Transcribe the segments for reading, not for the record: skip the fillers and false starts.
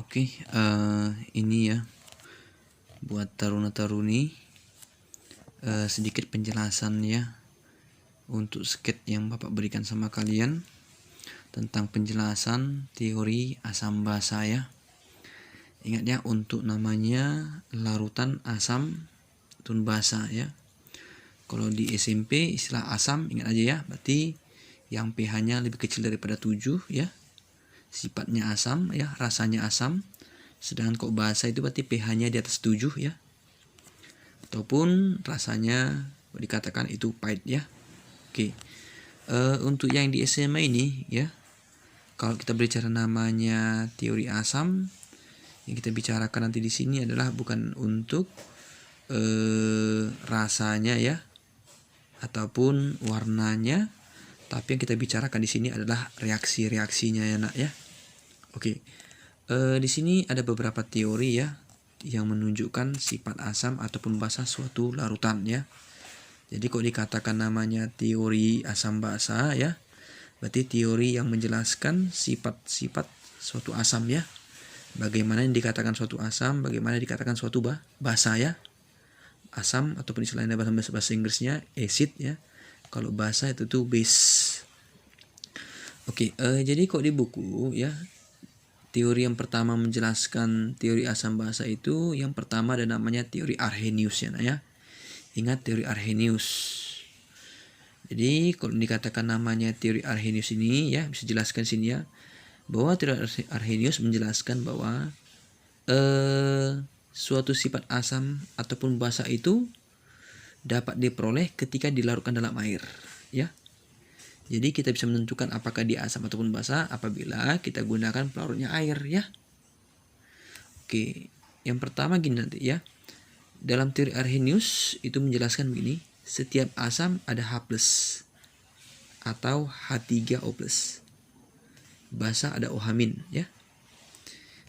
Oke, ini ya buat taruna-taruni sedikit penjelasan ya untuk sketch yang Bapak berikan sama kalian tentang penjelasan teori asam basa ya. Ingat ya, untuk namanya larutan asam tun basa ya. Kalau di SMP istilah asam, ingat aja ya, berarti yang pH-nya lebih kecil daripada 7 ya. Sifatnya asam ya, rasanya asam. Sedangkan kok basa itu berarti pH-nya di atas 7 ya. Ataupun rasanya dikatakan itu pahit ya. Oke. Untuk yang di SMA ini ya, kalau kita bicara namanya teori asam, yang kita bicarakan nanti di sini adalah bukan untuk rasanya ya ataupun warnanya, tapi yang kita bicarakan di sini adalah reaksi-reaksinya ya nak ya. Oke. Di sini ada beberapa teori ya yang menunjukkan sifat asam ataupun basa suatu larutan ya. Jadi kok dikatakan namanya teori asam basa ya, berarti teori yang menjelaskan sifat-sifat suatu asam ya. Bagaimana yang dikatakan suatu asam, bagaimana dikatakan suatu basa ya. Asam ataupun istilahnya bahasa Inggrisnya acid ya. Kalau basa itu tuh base. Oke, jadi kok di buku ya, teori yang pertama menjelaskan teori asam basa itu yang pertama ada namanya teori Arrhenius ya, ya. Ingat teori Arrhenius. Jadi kalau dikatakan namanya teori Arrhenius ini ya, bisa jelaskan sini ya, bahwa teori Arrhenius menjelaskan bahwa suatu sifat asam ataupun basa itu dapat diperoleh ketika dilarutkan dalam air ya. Jadi kita bisa menentukan apakah dia asam ataupun basa apabila kita gunakan pelarutnya air ya. Oke, yang pertama gini nanti ya. Dalam teori Arrhenius itu menjelaskan begini, setiap asam ada H+ atau H3O+. Basa ada OH- ya.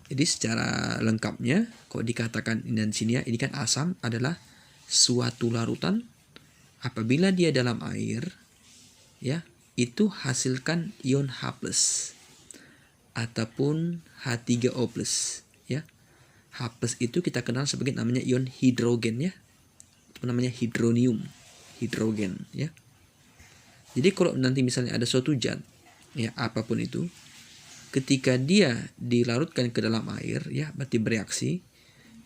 Jadi secara lengkapnya kok dikatakan ini dan sini ya, ini kan asam adalah suatu larutan apabila dia dalam air ya, itu hasilkan ion H+ ataupun H3O+ ya. H+ itu kita kenal sebagai namanya ion hidrogen ya. Itu namanya hidronium, hidrogen ya. Jadi kalau nanti misalnya ada suatu zat ya, apapun itu, ketika dia dilarutkan ke dalam air ya, berarti bereaksi,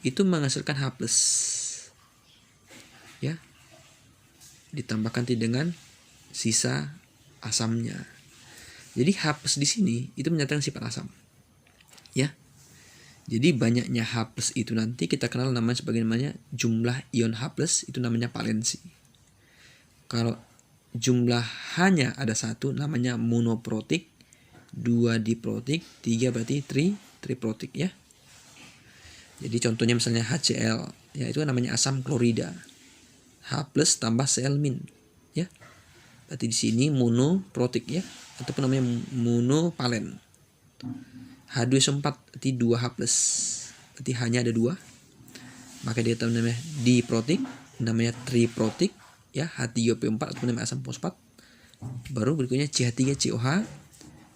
itu menghasilkan H+ ya. Ditambahkan dengan sisa asamnya. Jadi H+ di sini itu menyatakan sifat asam. Ya. Jadi banyaknya H+ itu nanti kita kenal namanya sebagai namanya jumlah ion H+ itu namanya valensi. Kalau jumlah hanya ada satu namanya monoprotik, 2 diprotik, 3 berarti triprotik ya. Jadi contohnya misalnya HCl ya, itu namanya asam klorida. H+ tambah Cl- ya. Berarti di sini monoprotik ya, ataupun namanya monopalen. H2SO4 berarti 2H+. Berarti hanya ada 2. Maka dia namanya diprotik, namanya triprotik ya, H3PO4 ataupun namanya asam fosfat. Baru berikutnya CH3COH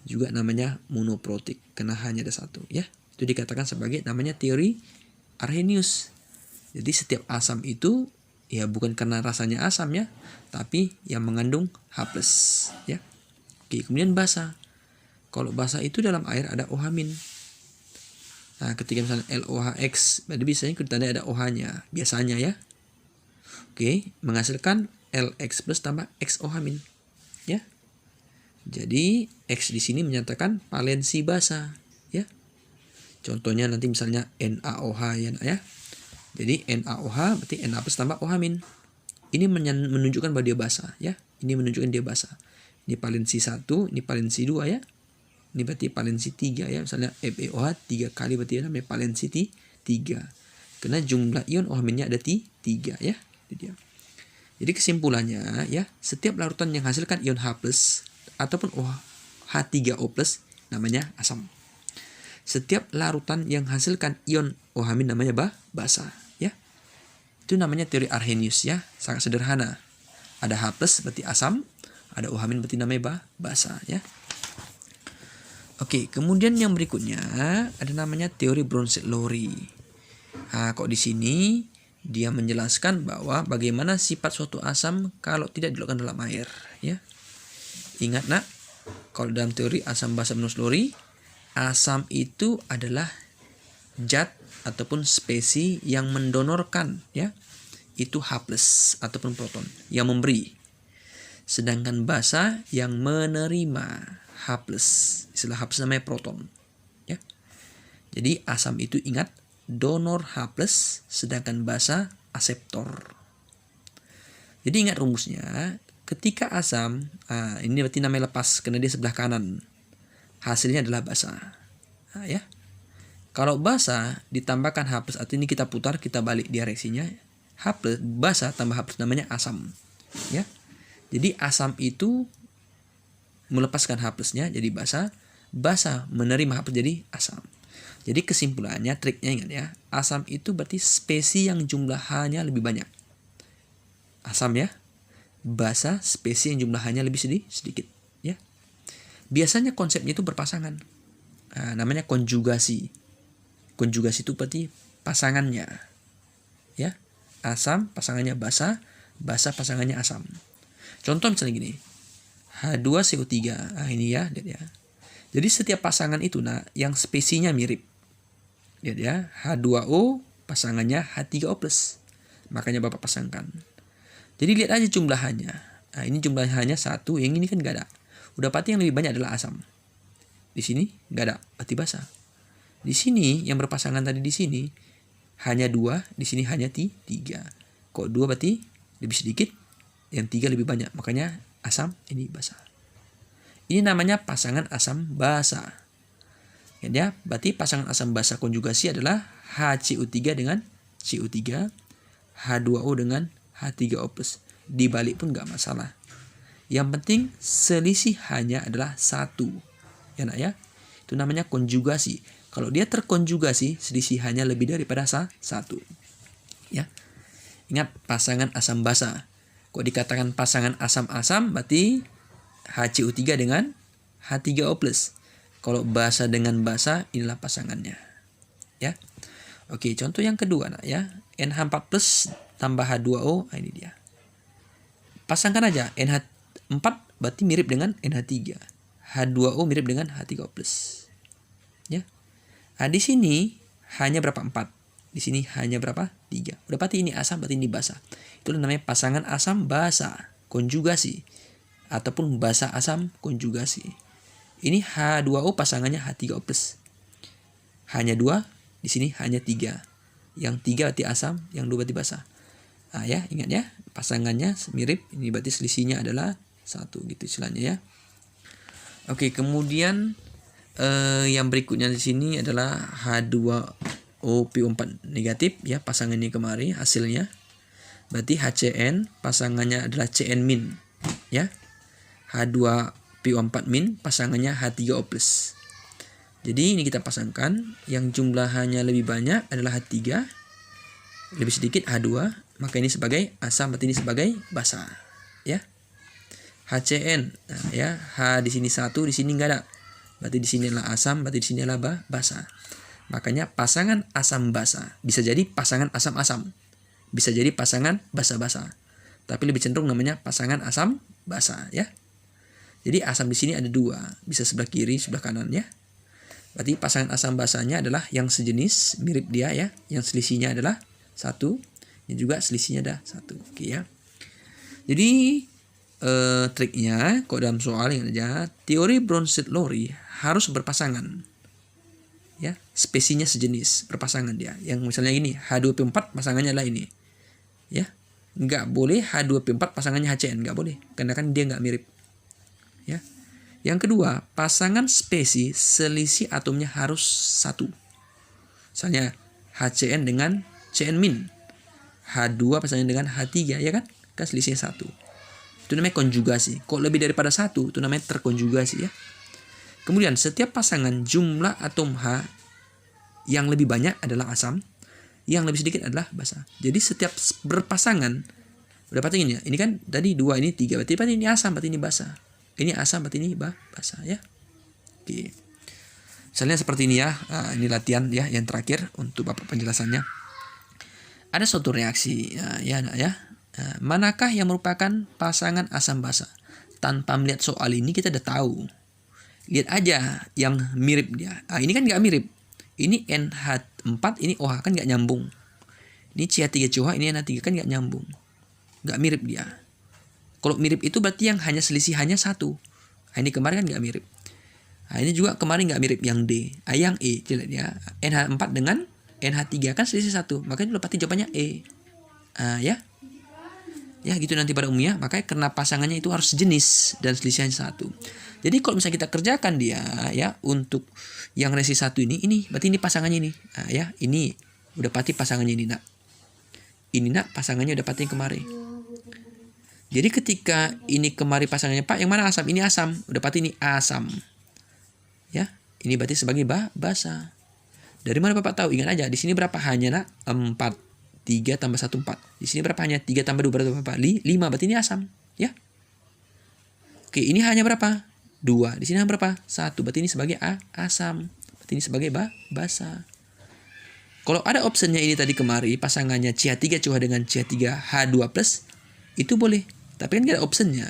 juga namanya monoprotik karena hanya ada satu ya. Itu dikatakan sebagai namanya teori Arrhenius. Jadi setiap asam itu ya bukan karena rasanya asam ya, tapi yang mengandung H+ ya. Oke, kemudian basa. Kalau basa itu dalam air ada OH-. Nah, ketika misalnya LOHX, berarti biasanya ditandai ada OH-nya, biasanya ya. Oke, menghasilkan LX+ tambah XOH- ya. Jadi X di sini menyatakan valensi basa ya. Contohnya nanti misalnya NaOH ya. Jadi NaOH berarti Na+ tambah OH-. Ini menunjukkan bahwa dia basa ya. Ini menunjukkan dia basa. Ini valensi 1, ini valensi 2 ya. Ini berarti valensi 3 ya. Misalnya FeOH 3 kali berarti namanya valensi 3. Karena jumlah ion OH-nya ada 3 ya. Itu dia. Jadi kesimpulannya ya, setiap larutan yang hasilkan ion H+ ataupun H3O+ namanya asam. Setiap larutan yang hasilkan ion OH- namanya basa ya. Itu namanya teori Arrhenius ya, sangat sederhana. Ada H+ berarti asam, ada OH- berarti namanya basa ya. Oke, kemudian yang berikutnya ada namanya teori Bronsted-Lowry. Nah, kok di sini dia menjelaskan bahwa bagaimana sifat suatu asam kalau tidak dilakukan dalam air, ya. Ingat nak, kalau dalam teori asam basa Bronsted-Lowry, asam itu adalah zat ataupun spesies yang mendonorkan, ya. Itu H+ ataupun proton yang memberi. Sedangkan basa yang menerima H+. Istilah H+ namanya proton, ya. Jadi asam itu ingat donor H+, sedangkan basa aseptor. Jadi ingat rumusnya, ketika asam, ini berarti namanya lepas karena dia sebelah kanan. Hasilnya adalah basa. Ya. Kalau basa ditambahkan H+, artinya ini kita putar, kita balik direksinya. H+, basa tambah H+ namanya asam. Ya. Jadi asam itu melepaskan H+-nya jadi basa, basa menerima H+ jadi asam. Jadi kesimpulannya, triknya ingat ya, asam itu berarti spesies yang jumlah H-nya lebih banyak. Asam ya, basa spesies yang jumlah H-nya lebih sedikit, ya. Biasanya konsepnya itu berpasangan. Namanya konjugasi. Konjugasi itu berarti pasangannya. Ya. Asam pasangannya basa, basa pasangannya asam. Contoh misalnya gini. H2CO3. Ini ya, lihat ya. Jadi setiap pasangan itu yang spesiesnya mirip. Lihat ya, H2O pasangannya H3O+. Makanya Bapak pasangkan. Jadi lihat aja jumlahannya. Ini jumlahnya 1, yang ini kan enggak ada. Udah pasti yang lebih banyak adalah asam. Di sini enggak ada, berarti basa. Di sini yang berpasangan tadi di sini hanya 2, di sini hanya 3. Kok 2 berarti lebih sedikit, yang 3 lebih banyak. Makanya asam ini basa. Ini namanya pasangan asam basa. Ya, berarti pasangan asam basa konjugasi adalah HCO3 dengan CO3, H2O dengan H3O+. Dibalik pun nggak masalah. Yang penting selisih hanya adalah 1. Ya nak ya. Itu namanya konjugasi. Kalau dia terkonjugasi, selisih hanya lebih daripada 1. Ya. Ingat pasangan asam basa. Kok dikatakan pasangan asam-asam berarti HCO3 dengan H3O+. Kalau basa dengan basa, inilah pasangannya. Ya. Oke, contoh yang kedua nak ya. NH4+ tambah H2O, ini dia. Pasangkan aja NH4 berarti mirip dengan NH3. H2O mirip dengan H3O+. Ya. Di sini hanya berapa? 4. Di sini hanya berapa? 3. Udah pasti ini asam, berarti ini basa. Itu namanya pasangan asam basa konjugasi ataupun basa asam konjugasi. Ini H2O pasangannya H3O+. Hanya 2, di sini hanya 3. Yang 3 berarti asam, yang 2 berarti basa. Ya, ingat ya, pasangannya mirip, ini berarti selisihnya adalah 1 gitu istilahnya ya. Oke, kemudian yang berikutnya di sini adalah H2OPO4 negatif ya, pasangannya kemari hasilnya. Berarti HCN pasangannya adalah CN- ya. H2PO4- pasangannya H3O+. Jadi ini kita pasangkan, yang jumlahannya lebih banyak adalah H3, lebih sedikit H2, maka ini sebagai asam, berarti ini sebagai basa, ya. HCN, ya, H di sini 1, di sini enggak ada. Berarti di sini adalah asam, berarti di sini adalah basa. Makanya pasangan asam basa bisa jadi pasangan asam-asam. Bisa jadi pasangan basa-basa. Tapi lebih cenderung namanya pasangan asam basa, ya. Jadi asam di sini ada 2, bisa sebelah kiri, sebelah kanan ya. Berarti pasangan asam basanya adalah yang sejenis, mirip dia ya, yang selisihnya adalah 1, yang juga selisihnya ada 1. Oke ya. Jadi triknya kok dalam soal yang aja, teori Bronsted-Lowry harus berpasangan. Ya, spesiesnya sejenis, berpasangan dia. Yang misalnya ini H2P4 pasangannya adalah ini. Ya. Enggak boleh H2P4 pasangannya HCN, enggak boleh karena kan dia enggak mirip. Ya. Yang kedua, pasangan spesies selisih atomnya harus 1. Misalnya HCN dengan CN-, H2 pasangan dengan H3 ya kan? Kan selisihnya 1. Itu namanya konjugasi. Kok lebih daripada 1, itu namanya terkonjugasi ya. Kemudian setiap pasangan jumlah atom H yang lebih banyak adalah asam, yang lebih sedikit adalah basa. Jadi setiap berpasangan, udah pasti ini ya. Ini kan tadi 2, ini 3. Berarti ini asam, berarti ini basa. Ini asam, berarti ini basa ya. Oke. Misalnya seperti ini ya, ini latihan ya yang terakhir untuk Bapak penjelasannya. Ada suatu reaksi ya nak ya. Manakah yang merupakan pasangan asam basa? Tanpa melihat soal ini kita udah tahu. Lihat aja yang mirip dia. Ini kan nggak mirip. Ini NH4, ini OH kan nggak nyambung. Ini CH3COH, ini NH3 kan nggak nyambung. Nggak mirip dia. Kalau mirip itu berarti yang hanya selisih hanya satu. Ini kemarin kan nggak mirip. Ini juga kemarin nggak mirip yang D. Yang E, lihat ya. NH4 dengan NH3 kan selisih satu. Makanya berarti jawabannya E. Ya. Ya gitu nanti pada umumnya. Makanya karena pasangannya itu harus sejenis dan selisihnya satu. Jadi kalau misalnya kita kerjakan dia ya untuk yang resi satu ini berarti ini pasangannya ini. Ya, ini udah pasti pasangannya ini nak. Ini nak pasangannya udah pasti kemari. Jadi ketika ini kemari pasangannya Pak, yang mana asam? Ini asam, udah pasti ini asam. Ya, ini berarti sebagai basa. Dari mana Bapak tahu? Ingat aja, di sini berapa hanya nak? 4. 3 tambah 1 4. Di sini berapa hanya? 3 tambah 2 berapa Bapak? 5, berarti ini asam, ya. Oke, ini hanya berapa? 2. Di sini hanya berapa? 1, berarti ini sebagai asam. Berarti ini sebagai basa. Kalau ada optionnya ini tadi kemari, pasangannya CH3COH dengan CH3H2+, itu boleh. Tapi kan gak ada optionnya.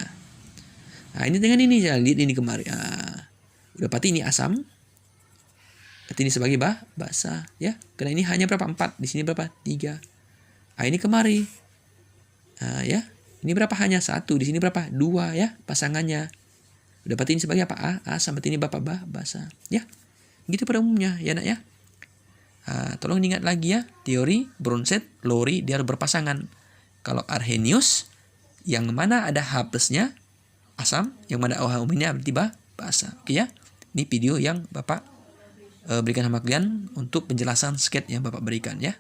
Ini dengan ini ya, lihat ini kemari. Udah pasti ini asam. Berarti ini sebagai basa, ya. Karena ini hanya berapa? 4. Di sini berapa? 3. Ini kemari. Ya. Ini berapa? Hanya 1. Di sini berapa? 2 ya pasangannya. Udah pasti ini sebagai apa? Asam. Berarti ini bapak basa, ya. Gitu pada umumnya, ya nak ya. Tolong ingat lagi ya, teori Bronsted, Lowry dia berpasangan. Kalau Arrhenius, yang mana ada H plusnya asam, yang mana OH umumnya berarti basa. Oke ya, ini video yang Bapak berikan sama kalian untuk penjelasan skate yang Bapak berikan ya.